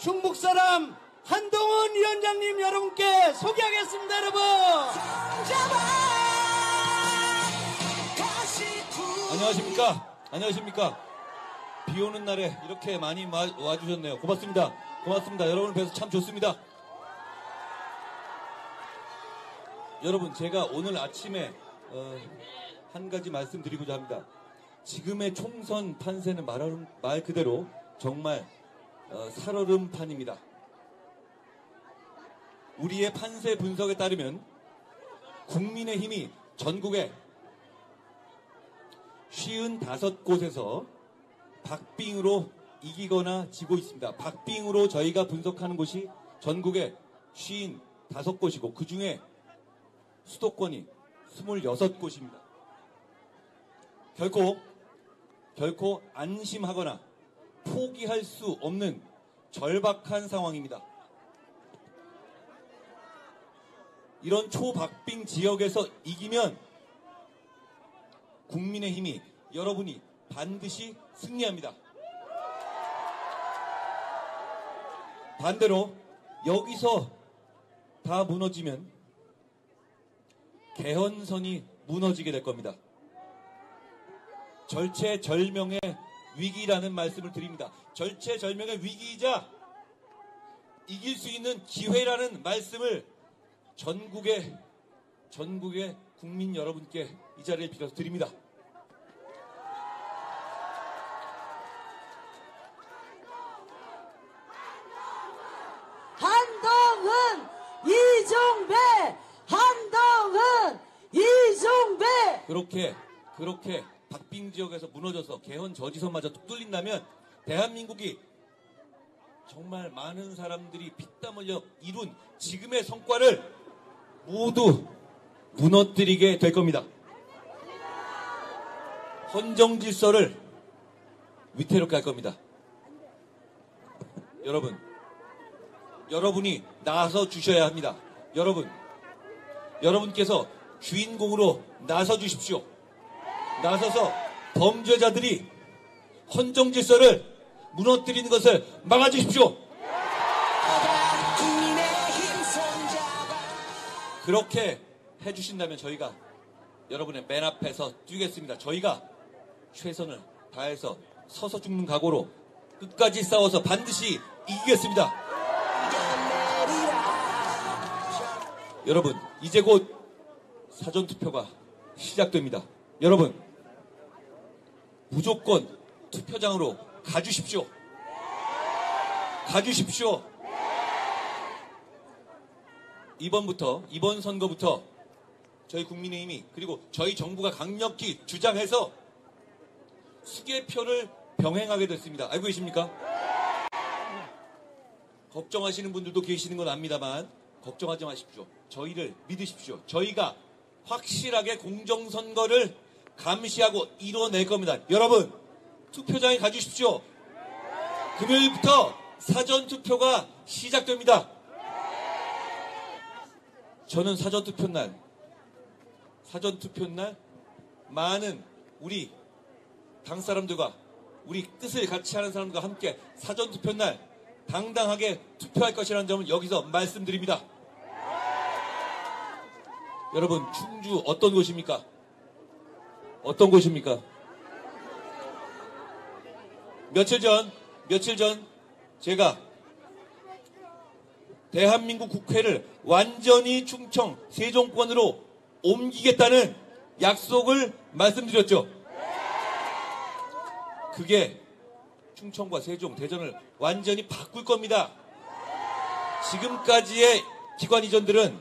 충북 사람 한동훈 위원장님 여러분께 소개하겠습니다. 여러분. 안녕하십니까? 안녕하십니까? 비 오는 날에 이렇게 많이 와주셨네요. 고맙습니다. 고맙습니다. 여러분을 뵈서 참 좋습니다. 여러분, 제가 오늘 아침에 한 가지 말씀드리고자 합니다. 지금의 총선 판세는 말 그대로 정말 살얼음판입니다. 우리의 판세 분석에 따르면 국민의힘이 전국에 55곳에서 박빙으로 이기거나 지고 있습니다. 박빙으로 저희가 분석하는 곳이 전국에 55곳이고 그 중에 수도권이 26곳입니다. 결코 안심하거나 포기할 수 없는 절박한 상황입니다. 이런 초박빙 지역에서 이기면 국민의힘이 여러분이 반드시 승리합니다. 반대로 여기서 다 무너지면 개헌선이 무너지게 될 겁니다. 절체절명의 위기라는 말씀을 드립니다. 절체절명의 위기이자 이길 수 있는 기회라는 말씀을 전국의 국민 여러분께 이 자리를 빌어서 드립니다. 한동훈, 이종배! 한동훈, 이종배! 그렇게 박빙 지역에서 무너져서 개헌 저지선마저 뚝 뚫린다면 대한민국이 정말 많은 사람들이 피땀 흘려 이룬 지금의 성과를 모두 무너뜨리게 될 겁니다. 헌정 질서를 위태롭게 할 겁니다. 여러분이 나서 주셔야 합니다. 여러분께서 주인공으로 나서 주십시오. 나서서 범죄자들이 헌정 질서를 무너뜨리는 것을 막아주십시오. 그렇게 해주신다면 저희가 여러분의 맨 앞에서 뛰겠습니다. 저희가 최선을 다해서 서서 죽는 각오로 끝까지 싸워서 반드시 이기겠습니다. 여러분, 이제 곧 사전투표가 시작됩니다. 여러분, 무조건 투표장으로 가주십시오. 이번 선거부터 저희 국민의힘이 그리고 저희 정부가 강력히 주장해서 수개표를 병행하게 됐습니다. 알고 계십니까? 걱정하시는 분들도 계시는 건 압니다만 걱정하지 마십시오. 저희를 믿으십시오. 저희가 확실하게 공정선거를 감시하고 이뤄낼 겁니다. 여러분, 투표장에 가주십시오. 금요일부터 사전투표가 시작됩니다. 저는 사전투표 날 많은 우리 당 사람들과 우리 뜻을 같이 하는 사람들과 함께 사전투표 날 당당하게 투표할 것이라는 점을 여기서 말씀드립니다. 여러분, 충주 어떤 곳입니까? 며칠 전 제가 대한민국 국회를 완전히 충청 세종권으로 옮기겠다는 약속을 말씀드렸죠. 그게 충청과 세종, 대전을 완전히 바꿀 겁니다. 지금까지의 기관 이전들은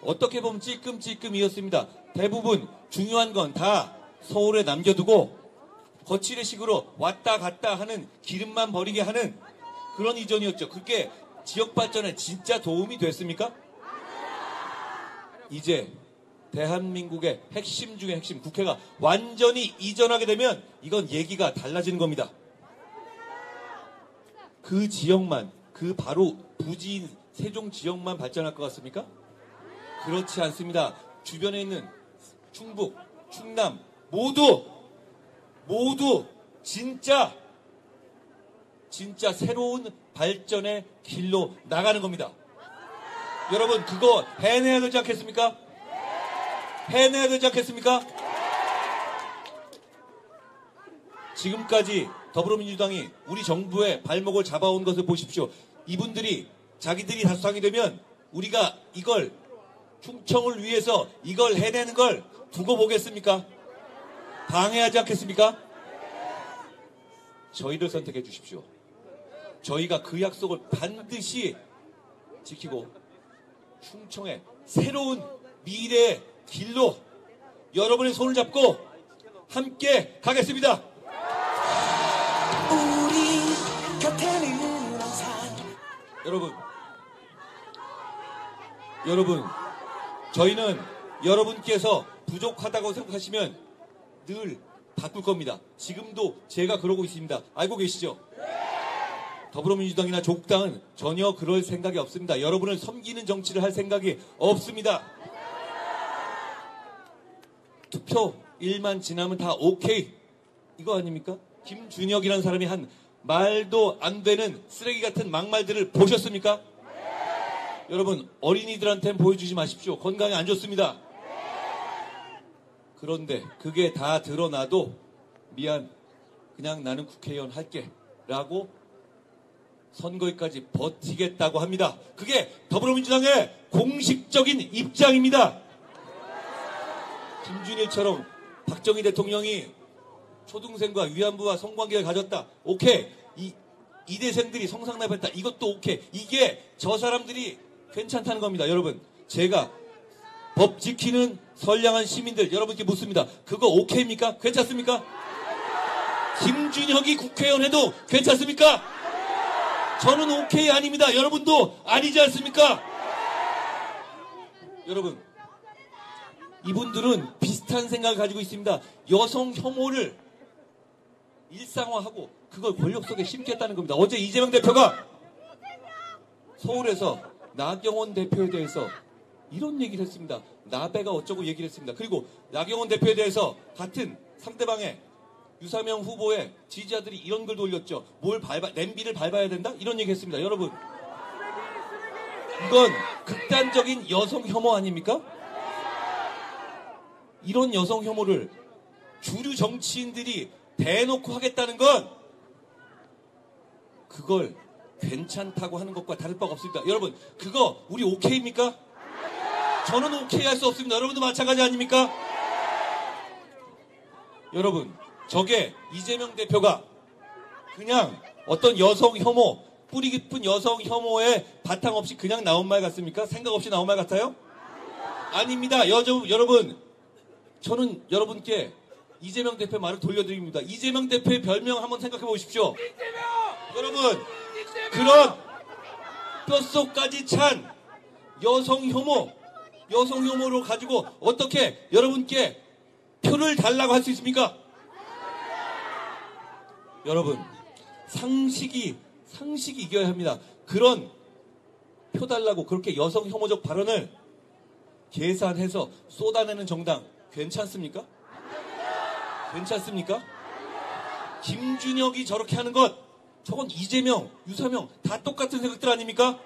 어떻게 보면 찔끔찔끔이었습니다. 대부분 중요한 건 다 서울에 남겨두고 거치대식으로 왔다 갔다 하는 기름만 버리게 하는 그런 이전이었죠. 그게 지역 발전에 진짜 도움이 됐습니까? 이제 대한민국의 핵심 중에 핵심, 국회가 완전히 이전하게 되면 이건 얘기가 달라지는 겁니다. 그 지역만, 그 바로 부지인 세종 지역만 발전할 것 같습니까? 그렇지 않습니다. 주변에 있는 충북, 충남 모두 진짜 진짜 새로운 발전의 길로 나가는 겁니다. 여러분 그거 해내야 되지 않겠습니까? 해내야 되지 않겠습니까? 지금까지 더불어민주당이 우리 정부의 발목을 잡아온 것을 보십시오. 이분들이 자기들이 다수당이 되면 우리가 이걸 충청을 위해서 이걸 해내는 걸 두고 보겠습니까? 방해하지 않겠습니까? 저희를 선택해 주십시오. 저희가 그 약속을 반드시 지키고 충청의 새로운 미래의 길로 여러분의 손을 잡고 함께 가겠습니다. 우리 곁에는 항상 여러분 저희는 여러분께서 부족하다고 생각하시면 늘 바꿀 겁니다. 지금도 제가 그러고 있습니다. 알고 계시죠? 더불어민주당이나 조국당은 전혀 그럴 생각이 없습니다. 여러분을 섬기는 정치를 할 생각이 없습니다. 투표일만 지나면 다 오케이 이거 아닙니까? 김준혁이라는 사람이 한 말도 안 되는 쓰레기 같은 막말들을 보셨습니까? 여러분 어린이들한테는 보여주지 마십시오. 건강에 안 좋습니다. 그런데 그게 다 드러나도 미안 그냥 나는 국회의원 할게 라고 선거에까지 버티겠다고 합니다. 그게 더불어민주당의 공식적인 입장입니다. 김준일처럼 박정희 대통령이 초등생과 위안부와 성관계를 가졌다. 오케이. 이대생들이 성상납했다. 이것도 오케이. 이게 저 사람들이 괜찮다는 겁니다. 여러분 제가 법 지키는 선량한 시민들 여러분께 묻습니다. 그거 오케이입니까? 괜찮습니까? 김준혁이 국회의원 해도 괜찮습니까? 저는 오케이 아닙니다. 여러분도 아니지 않습니까? 여러분 이분들은 비슷한 생각을 가지고 있습니다. 여성 혐오를 일상화하고 그걸 권력 속에 심겠다는 겁니다. 어제 이재명 대표가 서울에서 나경원 대표에 대해서 이런 얘기를 했습니다. 나배가 어쩌고 얘기를 했습니다. 그리고 나경원 대표에 대해서 같은 상대방의 유사명 후보의 지지자들이 이런 글도 올렸죠. 냄비를 밟아야 된다? 이런 얘기 했습니다. 여러분 이건 극단적인 여성 혐오 아닙니까? 이런 여성 혐오를 주류 정치인들이 대놓고 하겠다는 건 그걸 괜찮다고 하는 것과 다를 바가 없습니다. 여러분 그거 우리 오케이입니까? 저는 오케이 할 수 없습니다. 여러분도 마찬가지 아닙니까? 여러분 저게 이재명 대표가 그냥 어떤 여성 혐오 뿌리 깊은 여성 혐오에 바탕 없이 그냥 나온 말 같습니까? 생각 없이 나온 말 같아요? 아닙니다. 여러분 저는 여러분께 이재명 대표 말을 돌려드립니다. 이재명 대표의 별명 한번 생각해 보십시오. 여러분 그런 뼛속까지 찬 여성 혐오로 가지고 어떻게 여러분께 표를 달라고 할 수 있습니까? 여러분 상식이 이겨야 합니다. 그런 표 달라고 그렇게 여성 혐오적 발언을 계산해서 쏟아내는 정당 괜찮습니까? 괜찮습니까? 김준혁이 저렇게 하는 것 저건 이재명, 유사명 다 똑같은 생각들 아닙니까?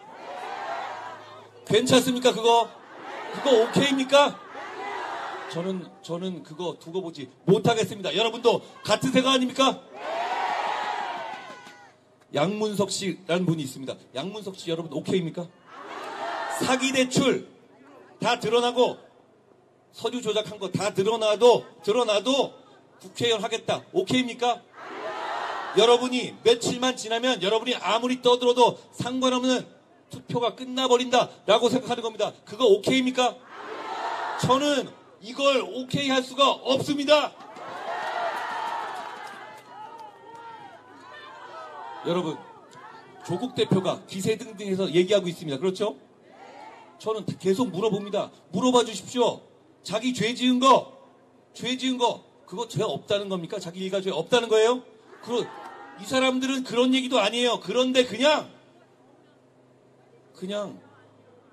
괜찮습니까? 그거 오케이입니까? 저는 그거 두고 보지 못하겠습니다. 여러분도 같은 생각 아닙니까? 양문석 씨라는 분이 있습니다. 양문석 씨 여러분 오케이입니까? 사기 대출 다 드러나고 서류 조작한 거 다 드러나도 국회의원 하겠다. 오케이입니까? 여러분이 며칠만 지나면 여러분이 아무리 떠들어도 상관없는 투표가 끝나버린다라고 생각하는 겁니다. 그거 오케이입니까? 저는 이걸 오케이 할 수가 없습니다. 여러분 조국 대표가 기세등등해서 얘기하고 있습니다. 그렇죠? 저는 계속 물어봅니다. 물어봐 주십시오. 자기 죄 지은 거 그거 죄 없다는 겁니까? 자기 일가 죄 없다는 거예요? 이 사람들은 그런 얘기도 아니에요. 그런데 그냥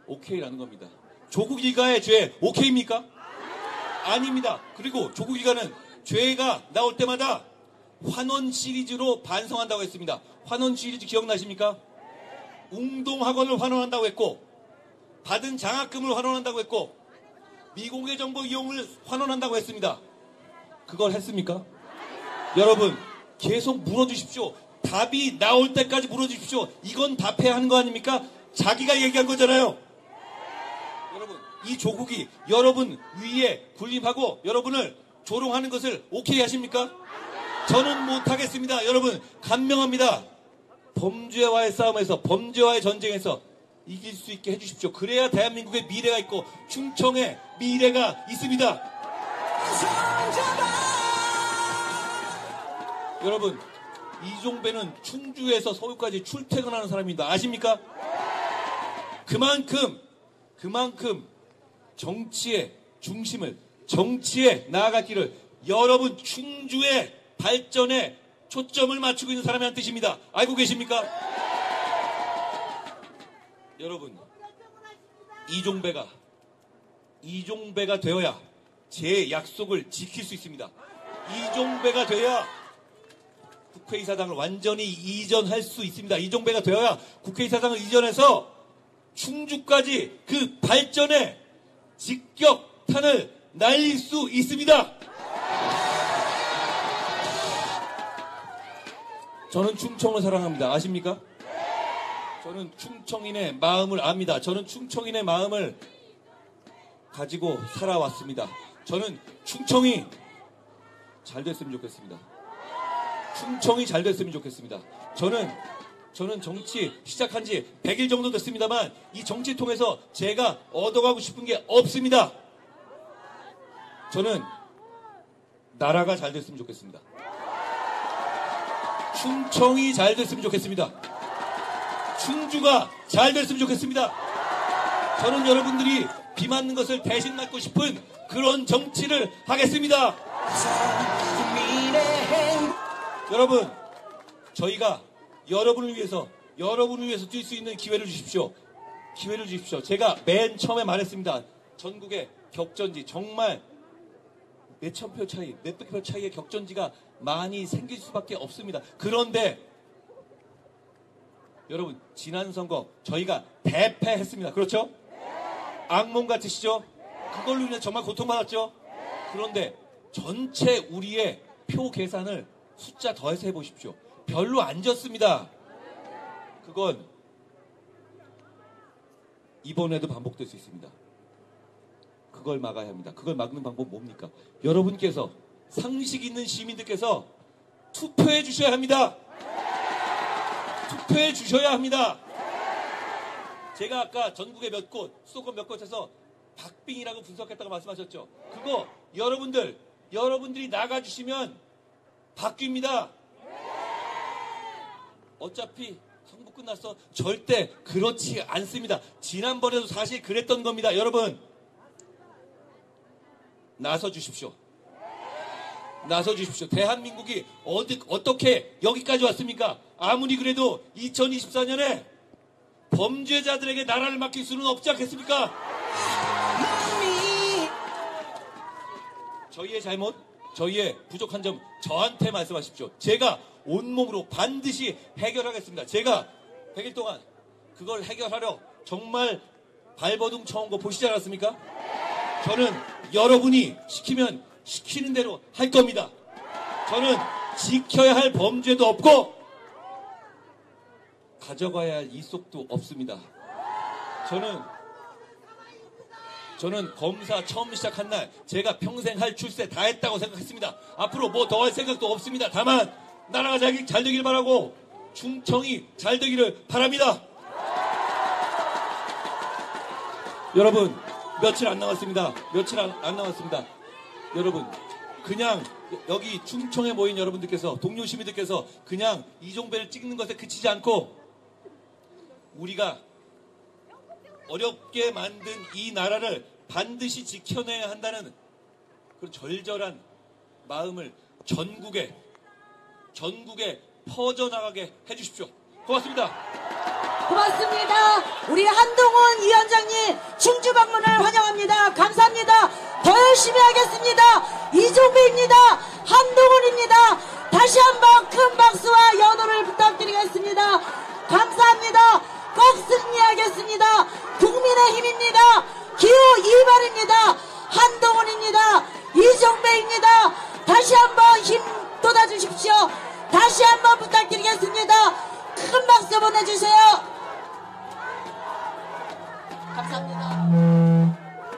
오케이라는 겁니다. 조국 일가의 죄 오케이입니까? 아닙니다. 그리고 조국 일가는 죄가 나올 때마다 환원 시리즈로 반성한다고 했습니다. 환원 시리즈 기억나십니까? 웅동학원을 환원한다고 했고, 받은 장학금을 환원한다고 했고, 미공개 정보 이용을 환원한다고 했습니다. 그걸 했습니까? 여러분, 계속 물어주십시오. 답이 나올 때까지 물어주십시오. 이건 답해야 하는 거 아닙니까? 자기가 얘기한 거잖아요. 여러분, 이 조국이 여러분 위에 군림하고 여러분을 조롱하는 것을 오케이 하십니까? 저는 못하겠습니다. 여러분, 간명합니다. 범죄와의 싸움에서, 범죄와의 전쟁에서 이길 수 있게 해주십시오. 그래야 대한민국의 미래가 있고 충청의 미래가 있습니다. 여러분, 이종배는 충주에서 서울까지 출퇴근하는 사람입니다. 아십니까? 그만큼 정치의 중심을, 정치에 나아갈 길을 여러분 충주의 발전에 초점을 맞추고 있는 사람이란 뜻입니다. 알고 계십니까? 여러분, 이종배가 되어야 제 약속을 지킬 수 있습니다. 이종배가 되어야 국회의사당을 완전히 이전할 수 있습니다. 이종배가 되어야 국회의사당을 이전해서 충주까지 그 발전에 직격탄을 날릴 수 있습니다. 저는 충청을 사랑합니다. 아십니까? 저는 충청인의 마음을 압니다. 저는 충청인의 마음을 가지고 살아왔습니다. 저는 충청이 잘 됐으면 좋겠습니다. 충청이 잘 됐으면 좋겠습니다. 저는 정치 시작한 지 100일 정도 됐습니다만 이 정치 통해서 제가 얻어가고 싶은 게 없습니다. 저는 나라가 잘 됐으면 좋겠습니다. 충청이 잘 됐으면 좋겠습니다. 충주가 잘 됐으면 좋겠습니다. 저는 여러분들이 비 맞는 것을 대신 맞고 싶은 그런 정치를 하겠습니다. 여러분, 저희가 여러분을 위해서 뛸 수 있는 기회를 주십시오. 기회를 주십시오. 제가 맨 처음에 말했습니다. 전국의 격전지, 정말 몇천 표 차이, 몇백 표 차이의 격전지가 많이 생길 수밖에 없습니다. 그런데 여러분, 지난 선거 저희가 대패했습니다. 그렇죠? 악몽 같으시죠? 그걸로 인해 정말 고통받았죠? 그런데 전체 우리의 표 계산을 숫자 더해서 해보십시오. 별로 안 졌습니다. 그건 이번에도 반복될 수 있습니다. 그걸 막아야 합니다. 그걸 막는 방법 뭡니까? 여러분께서, 상식 있는 시민들께서 투표해 주셔야 합니다. 투표해 주셔야 합니다. 제가 아까 전국의 몇 곳, 수도권 몇 곳에서 박빙이라고 분석했다고 말씀하셨죠. 그거 여러분들이 나가주시면 바뀝니다. 어차피 선거 끝났어. 절대 그렇지 않습니다. 지난번에도 사실 그랬던 겁니다. 여러분, 나서주십시오. 나서주십시오. 대한민국이 어떻게 여기까지 왔습니까? 아무리 그래도 2024년에 범죄자들에게 나라를 맡길 수는 없지 않겠습니까? 저희의 잘못, 저희의 부족한 점 저한테 말씀하십시오. 제가 온몸으로 반드시 해결하겠습니다. 제가 100일 동안 그걸 해결하려 정말 발버둥 쳐온 거 보시지 않았습니까? 저는 여러분이 시키면 시키는 대로 할 겁니다. 저는 지켜야 할 범죄도 없고 가져가야 할 이속도 없습니다. 저는 검사 처음 시작한 날 제가 평생 할 출세 다 했다고 생각했습니다. 앞으로 뭐 더 할 생각도 없습니다. 다만 나라가 잘 되길 바라고 충청이 잘 되기를 바랍니다. 여러분, 며칠 안 남았습니다. 여러분, 그냥 여기 충청에 모인 여러분들께서, 동료 시민들께서 그냥 이종배를 찍는 것에 그치지 않고 우리가 어렵게 만든 이 나라를 반드시 지켜내야 한다는 그런 절절한 마음을 전국에 퍼져나가게 해주십시오. 고맙습니다. 고맙습니다. 우리 한동훈 위원장님 충주 방문을 환영합니다. 감사합니다. 더 열심히 하겠습니다. 이종배입니다. 한동훈입니다. 다시 한번 큰 박수와 연호를 부탁드리겠습니다. 감사합니다. 꼭 승리하겠습니다. 국민의힘입니다. 기호 2번입니다. 한동훈입니다. 이종배입니다. 다시 한번 힘 돋아주십시오. 다시 한번 부탁드리겠습니다. 큰 박수 보내주세요. 감사합니다.